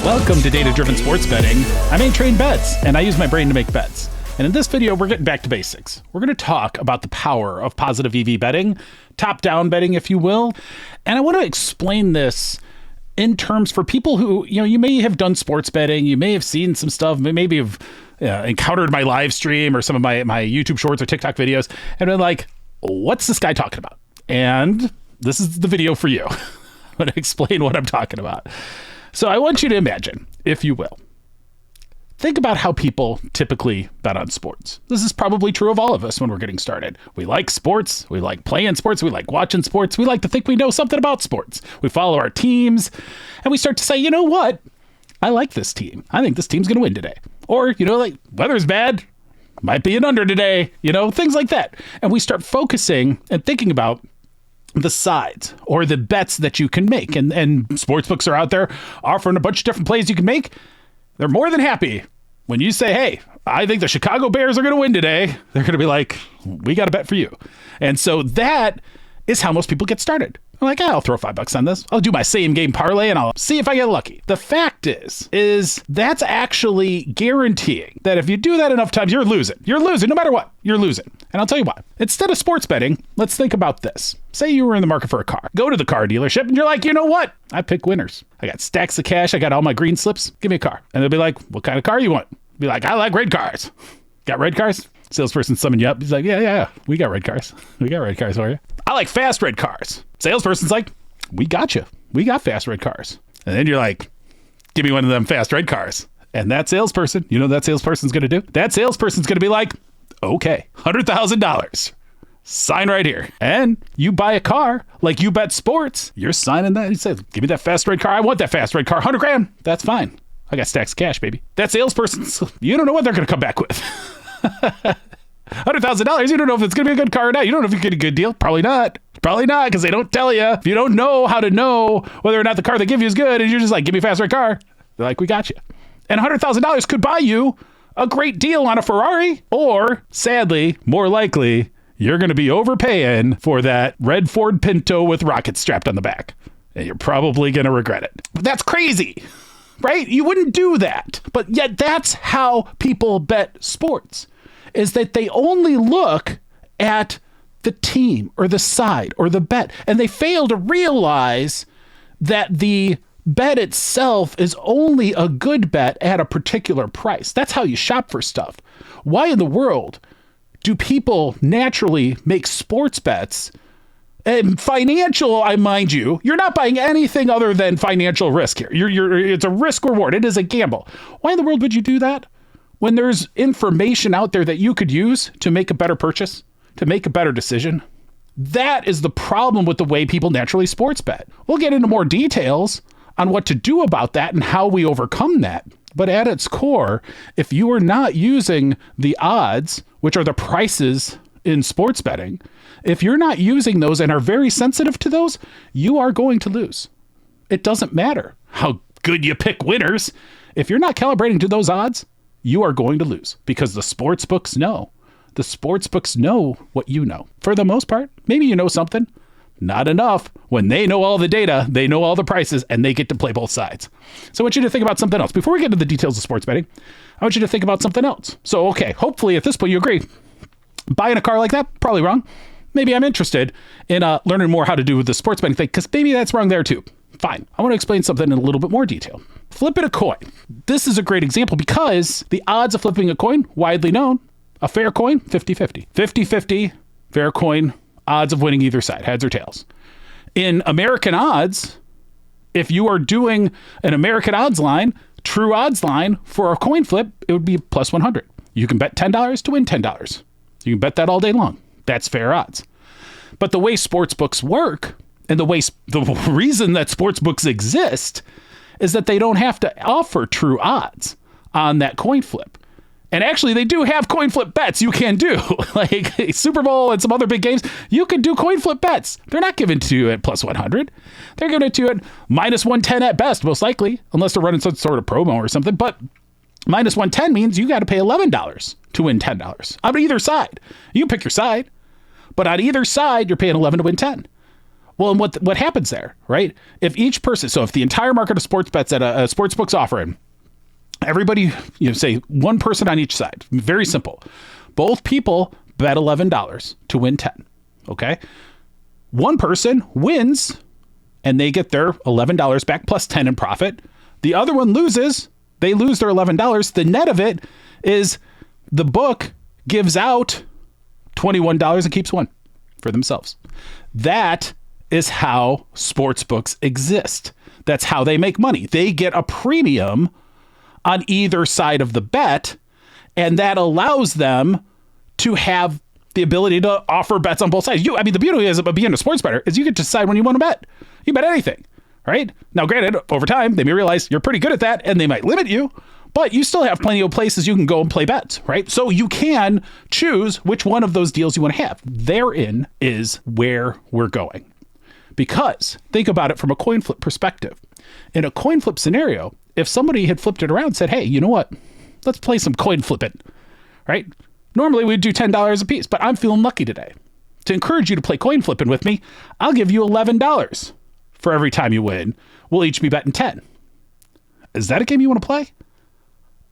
Welcome to Data-Driven Sports Betting. I'm A-Train Bets, and I use my brain to make bets. And in this video, we're getting back to basics. We're going to talk about the power of positive EV betting, top-down betting, if you will. And I want to explain this in terms for people who, you may have done sports betting, you may have seen some stuff, maybe have encountered my live stream or some of my YouTube shorts or TikTok videos, and been like, what's this guy talking about? And this is the video for you. I'm going to explain what I'm talking about. So I want you to imagine, if you will, think about how people typically bet on sports. This is probably true of all of us when we're getting started. We like sports. We like playing sports. We like watching sports. We like to think we know something about sports. We follow our teams and we start to say, you know what? I like this team. I think this team's going to win today. Or, weather's bad. Might be an under today, things like that. And we start focusing and thinking about the sides or the bets that you can make. And sportsbooks are out there offering a bunch of different plays you can make. They're more than happy when you say, hey, I think the Chicago Bears are going to win today. They're going to be like, we got a bet for you. And so that is how most people get started. I'm like, I'll throw $5 on this. I'll do my same game parlay and I'll see if I get lucky. The fact is that's actually guaranteeing that if you do that enough times, you're losing. You're losing no matter what. You're losing. And I'll tell you why. Instead of sports betting, let's think about this. Say you were in the market for a car. Go to the car dealership and you're like, you know what? I pick winners. I got stacks of cash. I got all my green slips. Give me a car. And they'll be like, what kind of car you want? Be like, I like red cars. Got red cars? Salesperson summon you up. He's like, yeah. We got red cars. We got red cars for you. I like fast red cars. Salesperson's like, we got you. We got fast red cars. And then you're like, give me one of them fast red cars. And that salesperson, that salesperson's going to do? That salesperson's going to be like, okay, $100,000. Sign right here. And you buy a car like you bet sports. You're signing that. You say, give me that fast red car. I want that fast red car. $100,000. That's fine. I got stacks of cash, baby. That salesperson's, you don't know what they're going to come back with. $100,000. You don't know if it's going to be a good car or not. You don't know if you get a good deal. Probably not. Probably not, because they don't tell you. If you don't know how to know whether or not the car they give you is good, and you're just like, give me a fast red car. They're like, we got you. And $100,000 could buy you a great deal on a Ferrari, or sadly, more likely, you're going to be overpaying for that red Ford Pinto with rockets strapped on the back. And you're probably going to regret it. But that's crazy, right? You wouldn't do that. But yet that's how people bet sports, is that they only look at the team or the side or the bet, and they fail to realize that the bet itself is only a good bet at a particular price. That's how you shop for stuff. Why in the world do people naturally make sports bets? And financial, I mind you, you're not buying anything other than financial risk here. It's a risk reward. It is a gamble. Why in the world would you do that when there's information out there that you could use to make a better purchase, to make a better decision? That is the problem with the way people naturally sports bet. We'll get into more details on what to do about that and how we overcome that. But at its core, if you are not using the odds, which are the prices in sports betting, if you're not using those and are very sensitive to those, you are going to lose. It doesn't matter how good you pick winners. If you're not calibrating to those odds, you are going to lose, because the sports books know. The sports books know what you know. For the most part, maybe you know something. Not enough. When they know all the data, they know all the prices, and they get to play both sides. So I want you to think about something else. Before we get into the details of sports betting, I want you to think about something else. So, okay, hopefully at this point you agree. Buying a car like that, probably wrong. Maybe I'm interested in learning more how to do the sports betting thing, because maybe that's wrong there too. Fine. I want to explain something in a little bit more detail. Flipping a coin. This is a great example because the odds of flipping a coin, widely known. A fair coin, 50-50. 50-50, fair coin, odds of winning either side, heads or tails. In American odds, if you are doing an American odds line, true odds line for a coin flip, it would be plus 100. You can bet $10 to win $10. You can bet that all day long. That's fair odds. But the way sports books work, and the reason that sports books exist, is that they don't have to offer true odds on that coin flip. And actually, they do have coin flip bets you can do. Like Super Bowl and some other big games, you can do coin flip bets. They're not given to you at plus 100. They're giving it to you at minus 110 at best, most likely, unless they're running some sort of promo or something. But minus 110 means you got to pay $11 to win $10 on either side. You can pick your side, but on either side, you're paying 11 to win 10. Well, and what happens there, right? If each person, so if the entire market of sports bets at a sportsbook's offering, everybody, say one person on each side, very simple. Both people bet $11 to win 10. Okay. One person wins and they get their $11 back plus 10 in profit. The other one loses. They lose their $11. The net of it is the book gives out $21 and keeps one for themselves. That is how sports books exist. That's how they make money. They get a premium on either side of the bet, and that allows them to have the ability to offer bets on both sides. The beauty is about being a sports bettor is you get to decide when you want to bet. You bet anything, right? Now, granted, over time, they may realize you're pretty good at that, and they might limit you, but you still have plenty of places you can go and play bets, right? So you can choose which one of those deals you want to have. Therein is where we're going. Because think about it from a coin flip perspective. In a coin flip scenario, if somebody had flipped it around and said, hey, you know what? Let's play some coin flipping, right? Normally we'd do $10 a piece, but I'm feeling lucky today. To encourage you to play coin flipping with me, I'll give you $11 for every time you win. We'll each be betting 10. Is that a game you want to play?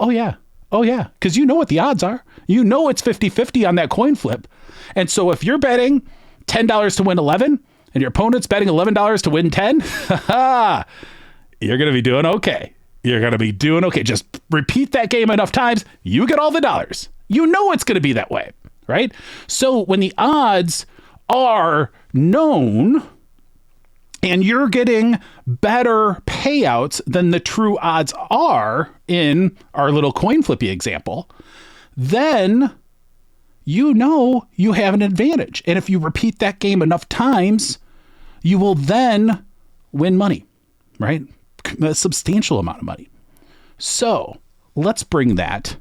Oh yeah. Because you know what the odds are. You know it's 50-50 on that coin flip. And so if you're betting $10 to win 11 and your opponent's betting $11 to win 10, you're going to be doing okay. You're going to be doing okay. Just repeat that game enough times, you get all the dollars. You know it's going to be that way, right? So when the odds are known and you're getting better payouts than the true odds are in our little coin flippy example, then you know you have an advantage. And if you repeat that game enough times, you will then win money, right? A substantial amount of money. So let's bring that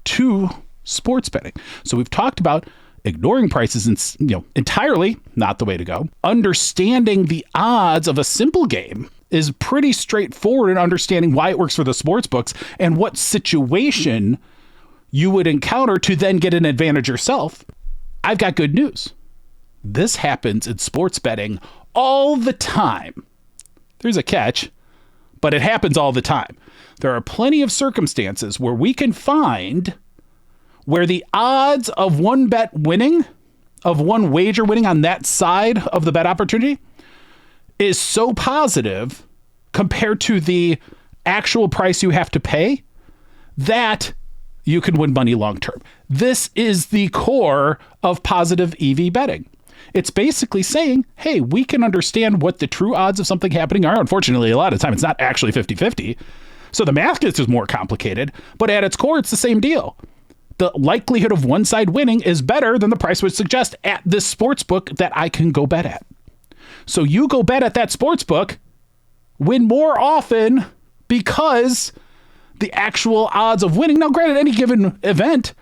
to sports betting. So we've talked about ignoring prices and entirely not the way to go. Understanding the odds of a simple game is pretty straightforward in understanding why it works for the sports books and what situation you would encounter to then get an advantage yourself. I've got good news. This happens in sports betting all the time. There's a catch, but it happens all the time. There are plenty of circumstances where we can find where the odds of one bet winning, of one wager winning on that side of the bet opportunity is so positive compared to the actual price you have to pay that you can win money long term. This is the core of positive EV betting. It's basically saying, hey, we can understand what the true odds of something happening are. Unfortunately, a lot of the time it's not actually 50-50. So the math gets is more complicated, but at its core, it's the same deal. The likelihood of one side winning is better than the price would suggest at this sports book that I can go bet at. So you go bet at that sports book, win more often because the actual odds of winning. Now, granted, any given event,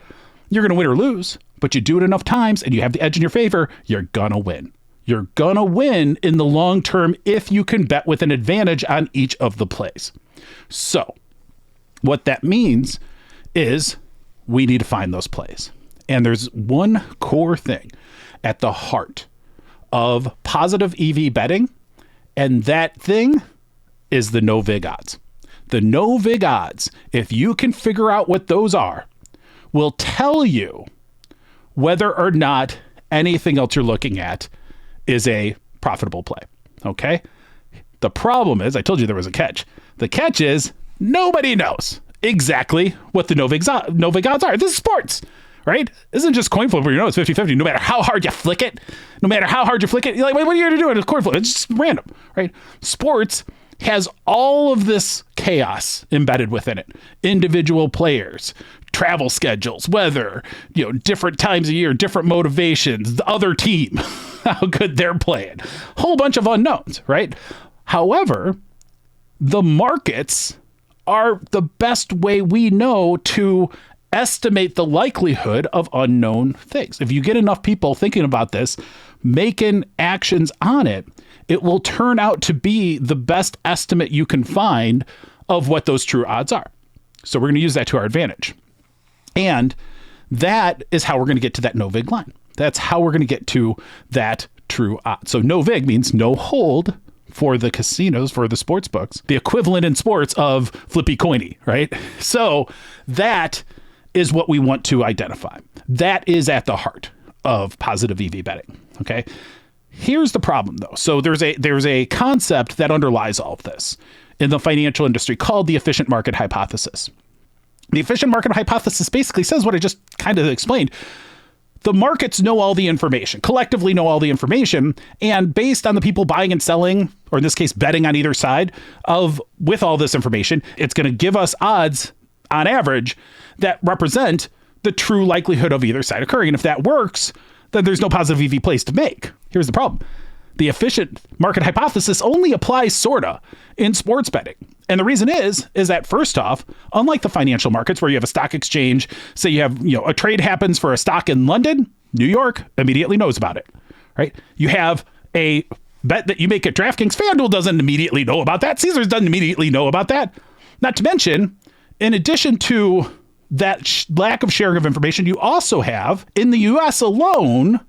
you're going to win or lose, but you do it enough times and you have the edge in your favor, you're going to win. You're going to win in the long term if you can bet with an advantage on each of the plays. So what that means is we need to find those plays. And there's one core thing at the heart of positive EV betting, and that thing is the no vig odds. The no vig odds, if you can figure out what those are, will tell you whether or not anything else you're looking at is a profitable play. Okay? The problem is, I told you there was a catch. The catch is nobody knows exactly what the no vig odds are. This is sports, right? This isn't just coin flip where you know it's 50-50. No matter how hard you flick it, you're like, wait, what are you going to do in a coin flip? It's just random, right? Sports has all of this chaos embedded within it. Individual players, travel schedules, weather, different times of year, different motivations, the other team, how good they're playing, whole bunch of unknowns, right? However, the markets are the best way we know to estimate the likelihood of unknown things. If you get enough people thinking about this, making actions on it, it will turn out to be the best estimate you can find of what those true odds are. So we're going to use that to our advantage. And that is how we're going to get to that no vig line. That's how we're going to get to that true odds. So no vig means no hold for the casinos, for the sports books, the equivalent in sports of flippy coiny, right? So that is what we want to identify. That is at the heart of positive EV betting. Okay. Here's the problem though. So there's a concept that underlies all of this in the financial industry called the efficient market hypothesis. The efficient market hypothesis basically says what I just kind of explained. The markets know all the information, collectively know all the information, and based on the people buying and selling, or in this case, betting on either side with all this information, it's going to give us odds on average that represent the true likelihood of either side occurring. And if that works, then there's no positive EV plays to make. Here's the problem. The efficient market hypothesis only applies sorta in sports betting. And the reason is that first off, unlike the financial markets where you have a stock exchange, say you have, a trade happens for a stock in London, New York immediately knows about it, right? You have a bet that you make at DraftKings. FanDuel doesn't immediately know about that. Caesars doesn't immediately know about that. Not to mention, in addition to that lack of sharing of information, you also have in the US alone,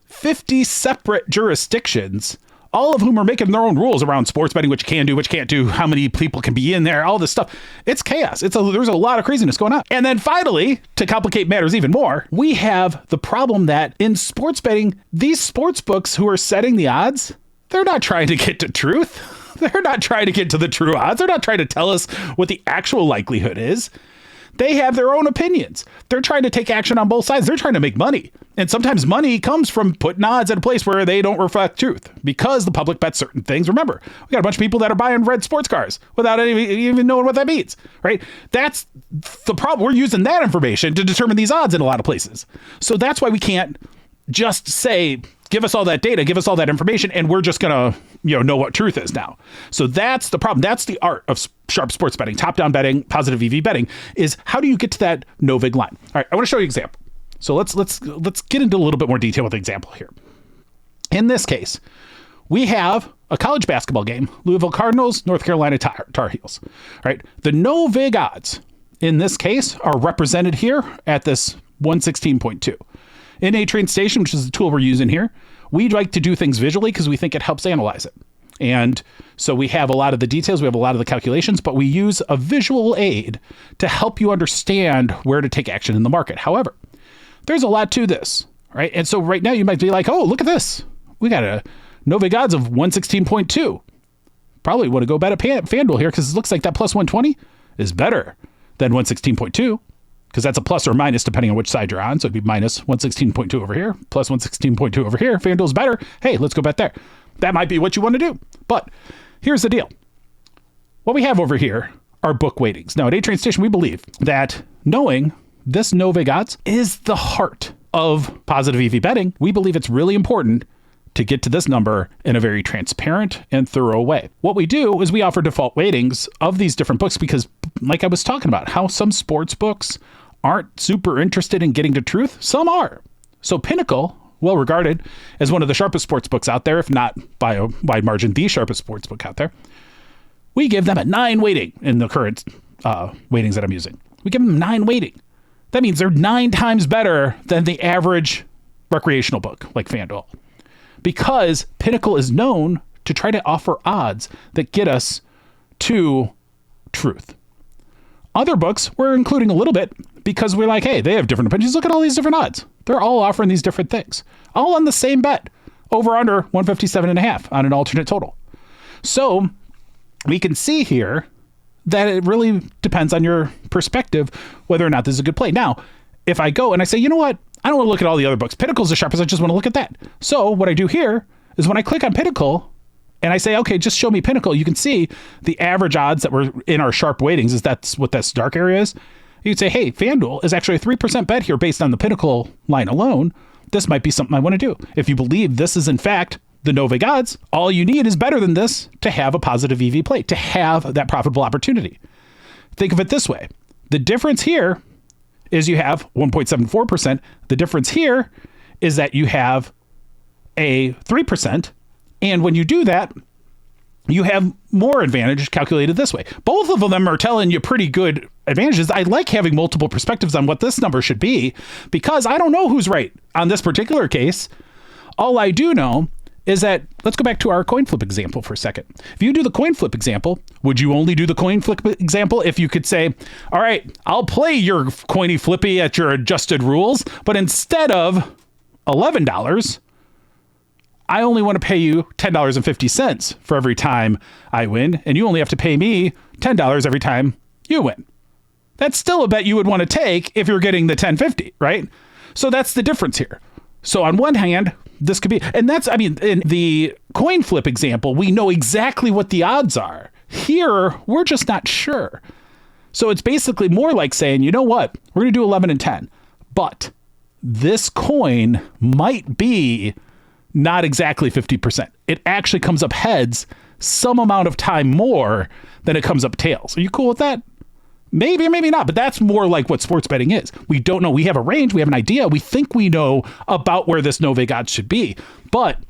50 separate jurisdictions, all of whom are making their own rules around sports betting, which you can do, which can't do, how many people can be in there, all this stuff. It's chaos. There's a lot of craziness going on. And then finally, to complicate matters even more, we have the problem that in sports betting, these sports books who are setting the odds, they're not trying to get to truth. They're not trying to get to the true odds. They're not trying to tell us what the actual likelihood is. They have their own opinions. They're trying to take action on both sides. They're trying to make money. And sometimes money comes from putting odds at a place where they don't reflect truth because the public bets certain things. Remember, we got a bunch of people that are buying red sports cars without even knowing what that means, right? That's the problem. We're using that information to determine these odds in a lot of places. So that's why we can't just say, give us all that data, give us all that information, and we're just going to, know what truth is now. So that's the problem. That's the art of sharp sports betting, top-down betting, positive EV betting, is how do you get to that no vig line? All right, I want to show you an example. So let's get into a little bit more detail with the example here. In this case, we have a college basketball game, Louisville Cardinals, North Carolina Tar Heels. Right? The no vig odds in this case are represented here at this 116.2. In A-Train Station, which is the tool we're using here, we like to do things visually because we think it helps analyze it. And so we have a lot of the details, we have a lot of the calculations, but we use a visual aid to help you understand where to take action in the market. However, there's a lot to this, right? And so right now you might be like, oh, look at this. We got a no vig odds of 116.2. Probably want to go bet at FanDuel here because it looks like that plus 120 is better than 116.2. Because that's a plus or minus depending on which side you're on. So it'd be minus 116.2 over here, plus 116.2 over here. FanDuel's better. Hey, let's go bet there. That might be what you want to do. But here's the deal. What we have over here are book weightings. Now at A-Train Station, we believe that knowing this no vig odds is the heart of positive EV betting. We believe it's really important to get to this number in a very transparent and thorough way. What we do is we offer default weightings of these different books because, like I was talking about, how some sports books aren't super interested in getting to truth. Some are. So Pinnacle, well regarded as one of the sharpest sports books out there, if not by a wide margin, the sharpest sports book out there. We give them a 9 weighting in the current weightings that I'm using. We give them 9 weighting. That means they're 9 times better than the average recreational book like FanDuel. Because Pinnacle is known to try to offer odds that get us to truth. Other books, we're including a little bit because we're like, hey, they have different opinions. Look at all these different odds. They're all offering these different things, all on the same bet, over under 157.5 on an alternate total. So we can see here that it really depends on your perspective whether or not this is a good play. Now, if I go and I say, you know what? I don't want to look at all the other books. Pinnacle's as sharp as I just want to look at that. So what I do here is when I click on Pinnacle and I say, okay, just show me Pinnacle, you can see the average odds that were in our sharp weightings. Is that's what this dark area is? You'd say, hey, FanDuel is actually a 3% bet here based on the Pinnacle line alone. This might be something I want to do. If you believe this is in fact the no vig odds, all you need is better than this to have a positive EV play, to have that profitable opportunity. Think of it this way. The difference here is you have 1.74%. The difference here is that you have a 3%. And when you do that, you have more advantage calculated this way. Both of them are telling you pretty good advantages. I like having multiple perspectives on what this number should be because I don't know who's right on this particular case. All I do know is that, let's go back to our coin flip example for a second. If you do the coin flip example, would you only do the coin flip example if you could say, all right, I'll play your coiny flippy at your adjusted rules, but instead of $11, I only want to pay you $10.50 for every time I win, and you only have to pay me $10 every time you win. That's still a bet you would want to take if you're getting the $10.50, right? So that's the difference here. So on one hand, this could be, and that's, I mean, in the coin flip example, we know exactly what the odds are. Here, we're just not sure. So it's basically more like saying, you know what, we're going to do 11 and 10, but this coin might be not exactly 50%. It actually comes up heads some amount of time more than it comes up tails. Are you cool with that? Maybe or maybe not, but that's more like what sports betting is. We don't know. We have a range. We have an idea. We think we know about where this no-vig odds should be, but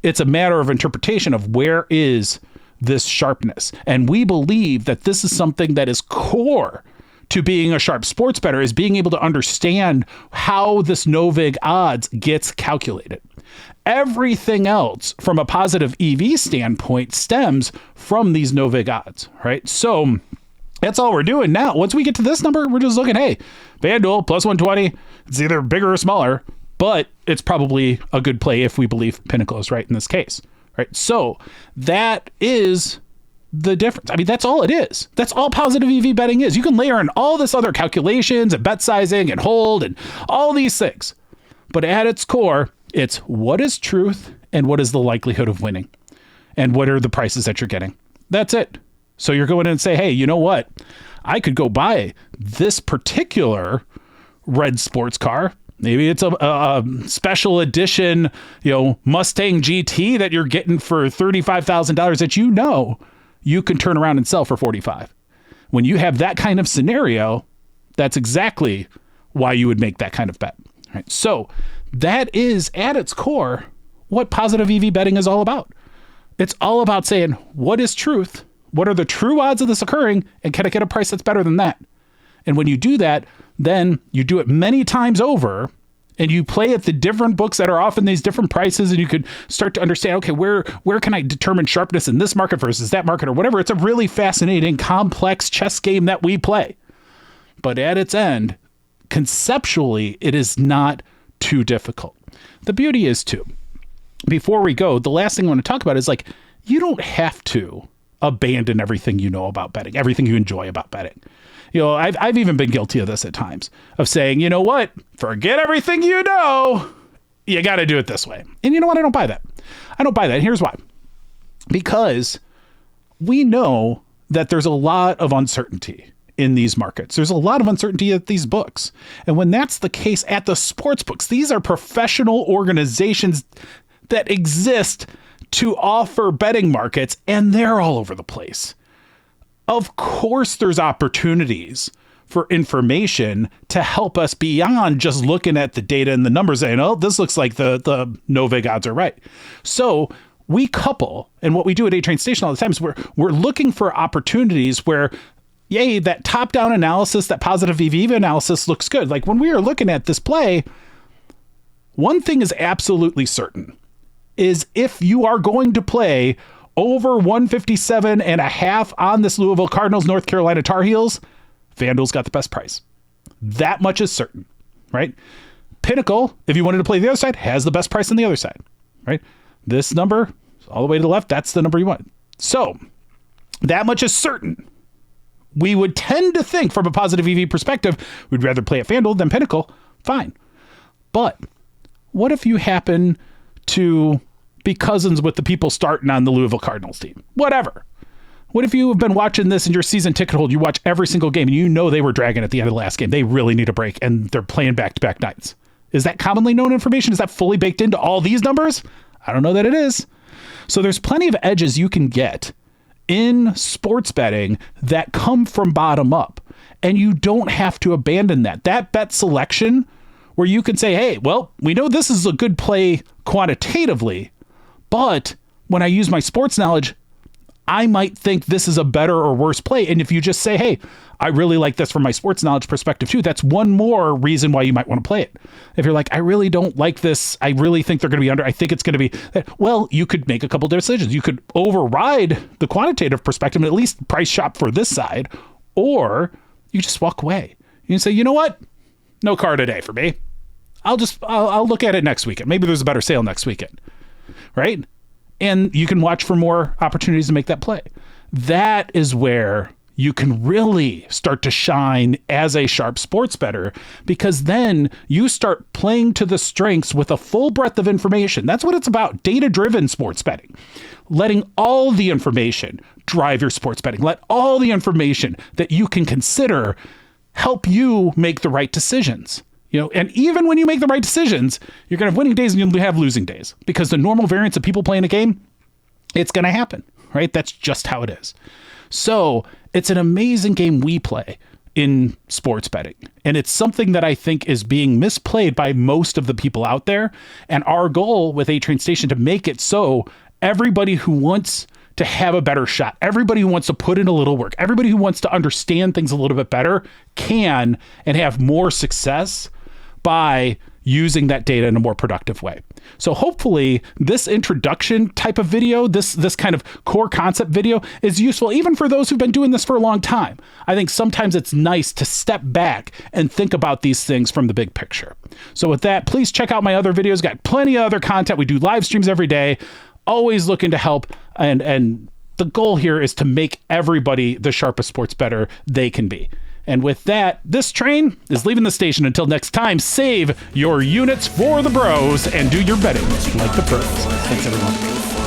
it's a matter of interpretation of where is this sharpness. And we believe that this is something that is core to being a sharp sports bettor, is being able to understand how this no-vig odds gets calculated. Everything else from a positive EV standpoint stems from these no-vig odds, right? So that's all we're doing now. Once we get to this number, we're just looking, hey, FanDuel plus 120. It's either bigger or smaller, but it's probably a good play if we believe Pinnacle is right in this case, right? So that is the difference. I mean, that's all it is. That's all positive EV betting is. You can layer in all this other calculations and bet sizing and hold and all these things. But at its core, it's what is truth and what is the likelihood of winning and what are the prices that you're getting. That's it. So you're going in and say, hey, you know what? I could go buy this particular red sports car. Maybe it's a special edition, Mustang GT that you're getting for $35,000 that you can turn around and sell for $45,000. When you have that kind of scenario, that's exactly why you would make that kind of bet. Right? So that is at its core what positive EV betting is all about. It's all about saying, what is truth? What are the true odds of this occurring? And can I get a price that's better than that? And when you do that, then you do it many times over and you play at the different books that are often these different prices, and you could start to understand, okay, where can I determine sharpness in this market versus that market or whatever. It's a really fascinating, complex chess game that we play. But at its end, conceptually, it is not too difficult. The beauty is too, before we go, the last thing I want to talk about is you don't have to abandon everything you know about betting, everything you enjoy about betting. I've even been guilty of this at times, of saying, you know what, forget everything you know, you got to do it this way. And you know what? I don't buy that. And here's why. Because we know that there's a lot of uncertainty in these markets. There's a lot of uncertainty at these books. And when that's the case at the sports books, these are professional organizations that exist to offer betting markets, and they're all over the place. Of course, there's opportunities for information to help us beyond just looking at the data and the numbers saying, oh, this looks like the no-vig odds are right. So we couple, and what we do at A-Train Station all the time is we're looking for opportunities where, yay, that top-down analysis, that positive EV analysis looks good. Like when we are looking at this play, one thing is absolutely certain, is if you are going to play over 157.5 on this Louisville Cardinals, North Carolina Tar Heels, FanDuel's got the best price. That much is certain, right? Pinnacle, if you wanted to play the other side, has the best price on the other side, right? This number, all the way to the left, that's the number you want. So that much is certain. We would tend to think from a positive EV perspective, we'd rather play at FanDuel than Pinnacle. Fine. But what if you happen to be cousins with the people starting on the Louisville Cardinals team? Whatever. What if you have been watching this in your season ticket hold, you watch every single game and you know they were dragging at the end of the last game. They really need a break and they're playing back-to-back nights. Is that commonly known information? Is that fully baked into all these numbers? I don't know that it is. So there's plenty of edges you can get in sports betting that come from bottom up, and you don't have to abandon that. That bet selection where you can say, hey, well, we know this is a good play quantitatively, but when I use my sports knowledge, I might think this is a better or worse play. And if you just say, hey, I really like this from my sports knowledge perspective too, that's one more reason why you might want to play it. If you're like, I really don't like this, I really think they're going to be under, I think it's going to be, well, you could make a couple decisions. You could override the quantitative perspective and at least price shop for this side, or you just walk away. You can say, you know what? No car today for me. I'll look at it next weekend. Maybe there's a better sale next weekend, right? And you can watch for more opportunities to make that play. That is where you can really start to shine as a sharp sports bettor, because then you start playing to the strengths with a full breadth of information. That's what it's about. Data-driven sports betting. Letting all the information drive your sports betting. Let all the information that you can consider help you make the right decisions. And even when you make the right decisions, you're going to have winning days and you'll have losing days, because the normal variance of people playing a game, it's going to happen, right? That's just how it is. So it's an amazing game we play in sports betting. And it's something that I think is being misplayed by most of the people out there. And our goal with A-Train Station to make it so everybody who wants to have a better shot, everybody who wants to put in a little work, everybody who wants to understand things a little bit better can and have more success by using that data in a more productive way. So hopefully this introduction type of video, this kind of core concept video is useful even for those who've been doing this for a long time. I think sometimes it's nice to step back and think about these things from the big picture. So with that, please check out my other videos. Got plenty of other content. We do live streams every day, always looking to help. And the goal here is to make everybody the sharpest sports bettor they can be. And with that, this train is leaving the station. Until next time, save your units for the bros and do your betting like the pros. Thanks, everyone.